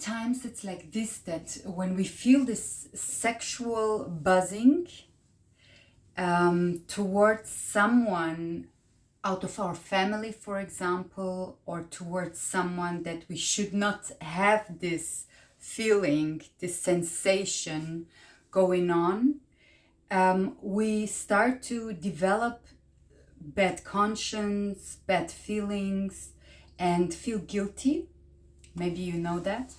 times it's like this, that when we feel this sexual buzzing towards someone out of our family, for example, or towards someone that we should not have this feeling, this sensation going on, we start to develop bad conscience, bad feelings, and feel guilty. Maybe you know that.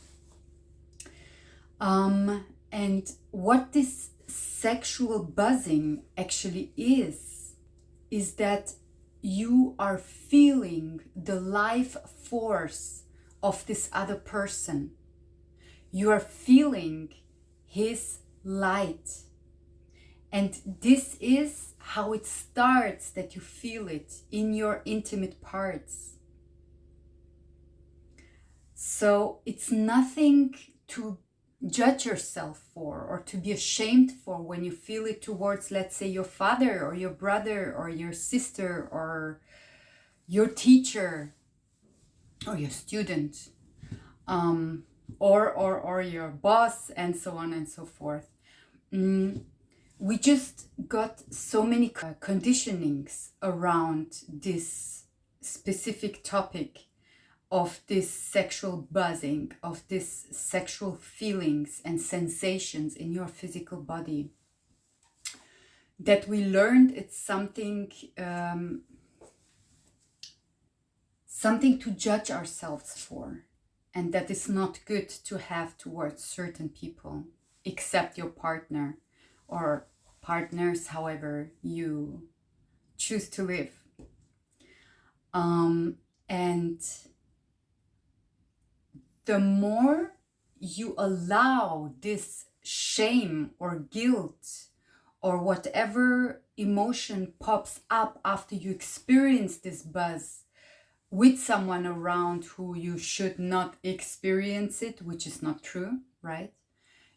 And what this sexual buzzing actually is that you are feeling the life force of this other person. You are feeling his light. And this is how it starts, that you feel it in your intimate parts. So it's nothing to judge yourself for or to be ashamed for when you feel it towards, let's say, your father or your brother or your sister or your teacher or your student, or your boss, and so on and so forth. We just got so many conditionings around this specific topic of this sexual buzzing, of this sexual feelings and sensations in your physical body, that we learned it's something to judge ourselves for, and that is not good to have towards certain people, except your partner or partners, however you choose to live. And the more you allow this shame or guilt or whatever emotion pops up after you experience this buzz with someone around who you should not experience it, which is not true, right?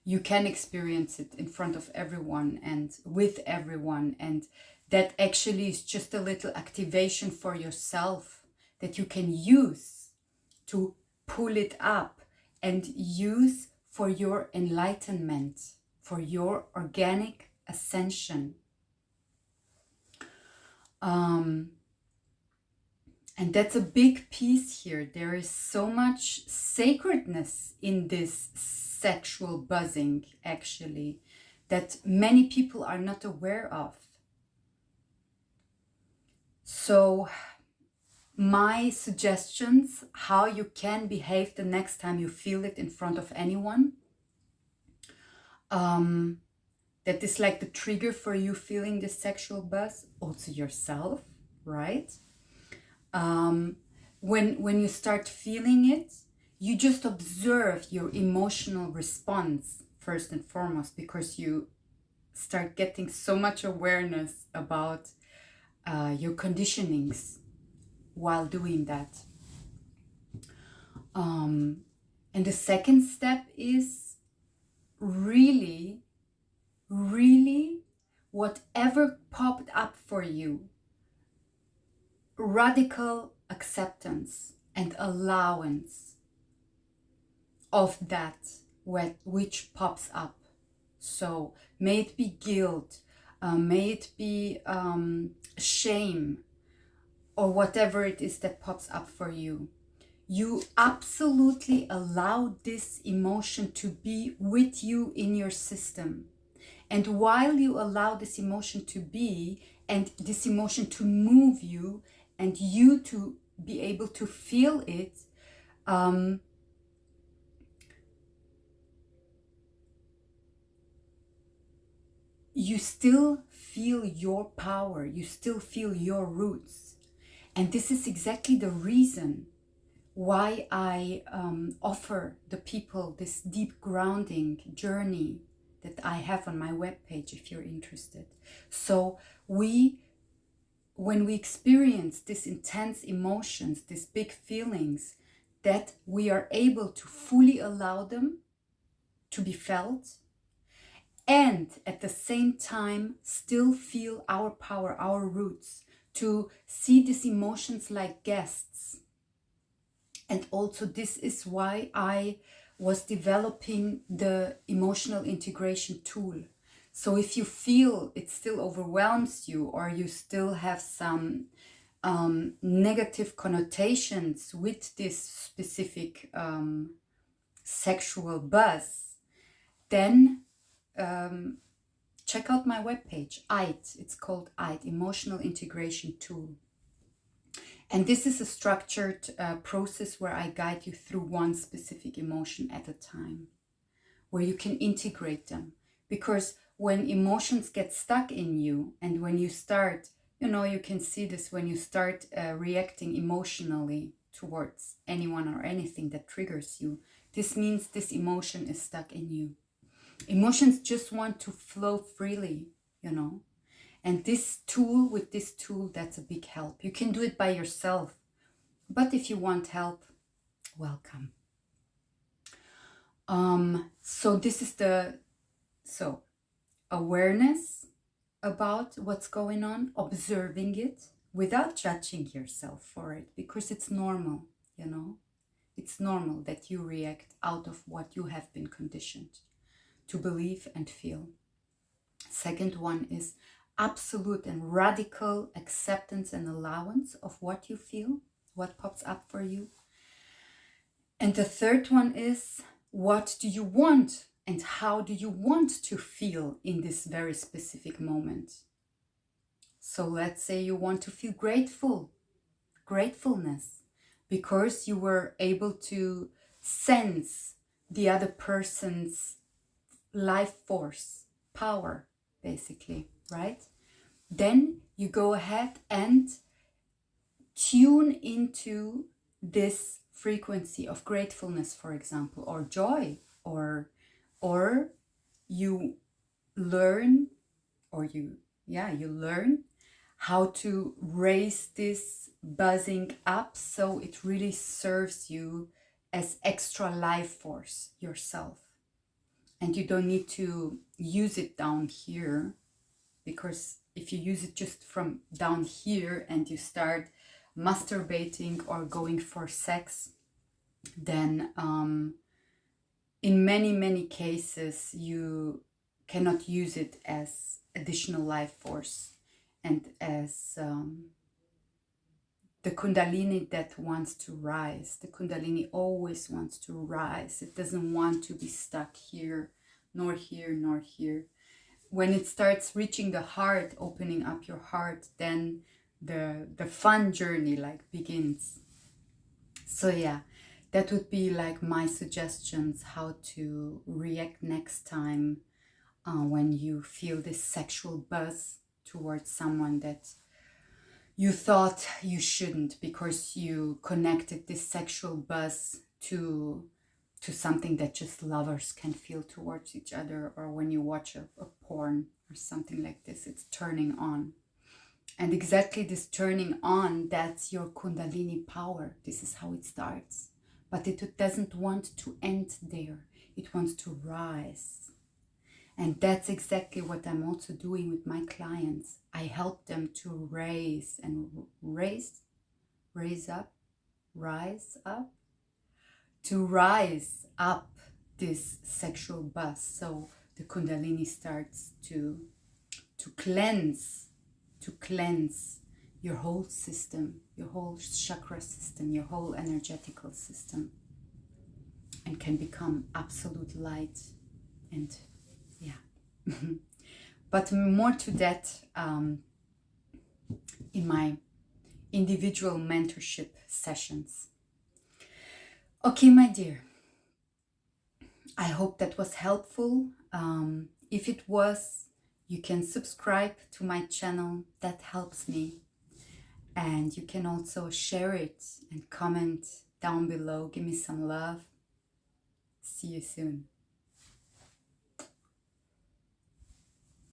You can experience it in front of everyone and with everyone, and that actually is just a little activation for yourself that you can use to pull it up and use for your enlightenment, for your organic ascension. And that's a big piece here. There is so much sacredness in this sexual buzzing, actually, that many people are not aware of. So my suggestions, how you can behave the next time you feel it in front of anyone, that is like the trigger for you feeling this sexual buzz, also yourself, right? When you start feeling it, you just observe your emotional response first and foremost, because you start getting so much awareness about your conditionings while doing that. And the second step is really whatever popped up for you, radical acceptance and allowance of that which pops up. So may it be guilt, may it be shame, or whatever it is that pops up for you. You absolutely allow this emotion to be with you in your system. And while you allow this emotion to be, and this emotion to move you, and you to be able to feel it, you still feel your power, you still feel your roots. And this is exactly the reason why I offer the people this deep grounding journey that I have on my webpage, if you're interested. So when we experience these intense emotions, these big feelings, that we are able to fully allow them to be felt, and at the same time still feel our power, our roots, to see these emotions like guests. And also this is why I was developing the emotional integration tool. So if you feel it still overwhelms you, or you still have some negative connotations with this specific sexual buzz, then check out my webpage, EIT. It's called EIT, Emotional Integration Tool. And this is a structured process where I guide you through one specific emotion at a time, where you can integrate them. Because when emotions get stuck in you, and when you start, you can see this when you start reacting emotionally towards anyone or anything that triggers you, this means this emotion is stuck in you. Emotions just want to flow freely, And this tool, that's a big help. You can do it by yourself. But if you want help, welcome. So this is awareness about what's going on, observing it without judging yourself for it, because it's normal, It's normal that you react out of what you have been conditioned to believe and feel. Second one is absolute and radical acceptance and allowance of what you feel, what pops up for you. And the third one is, what do you want and how do you want to feel in this very specific moment? So let's say you want to feel gratefulness, because you were able to sense the other person's life force, power, basically, right? Then you go ahead and tune into this frequency of gratefulness, for example, or joy, or you learn, you learn how to raise this buzzing up so it really serves you as extra life force yourself. And you don't need to use it down here, because if you use it just from down here and you start masturbating or going for sex, then in many cases you cannot use it as additional life force and as the Kundalini that wants to rise. The Kundalini always wants to rise. It doesn't want to be stuck here, nor here, nor here. When it starts reaching the heart, opening up your heart, then the fun journey begins. So yeah, that would be my suggestions how to react next time when you feel this sexual buzz towards someone that you thought you shouldn't, because you connected this sexual buzz to something that just lovers can feel towards each other, or when you watch a porn or something like this, it's turning on. And exactly this turning on, that's your Kundalini power. This is how it starts. But it doesn't want to end there. It wants to rise. And that's exactly what I'm also doing with my clients. I help them to rise up this sexual buzz. So the Kundalini starts to cleanse your whole system, your whole chakra system, your whole energetical system, and can become absolute light. And yeah, but more to that in my individual mentorship sessions. Okay, my dear, I hope that was helpful. If it was, you can subscribe to my channel. That helps me. And you can also share it and comment down below. Give me some love. See you soon.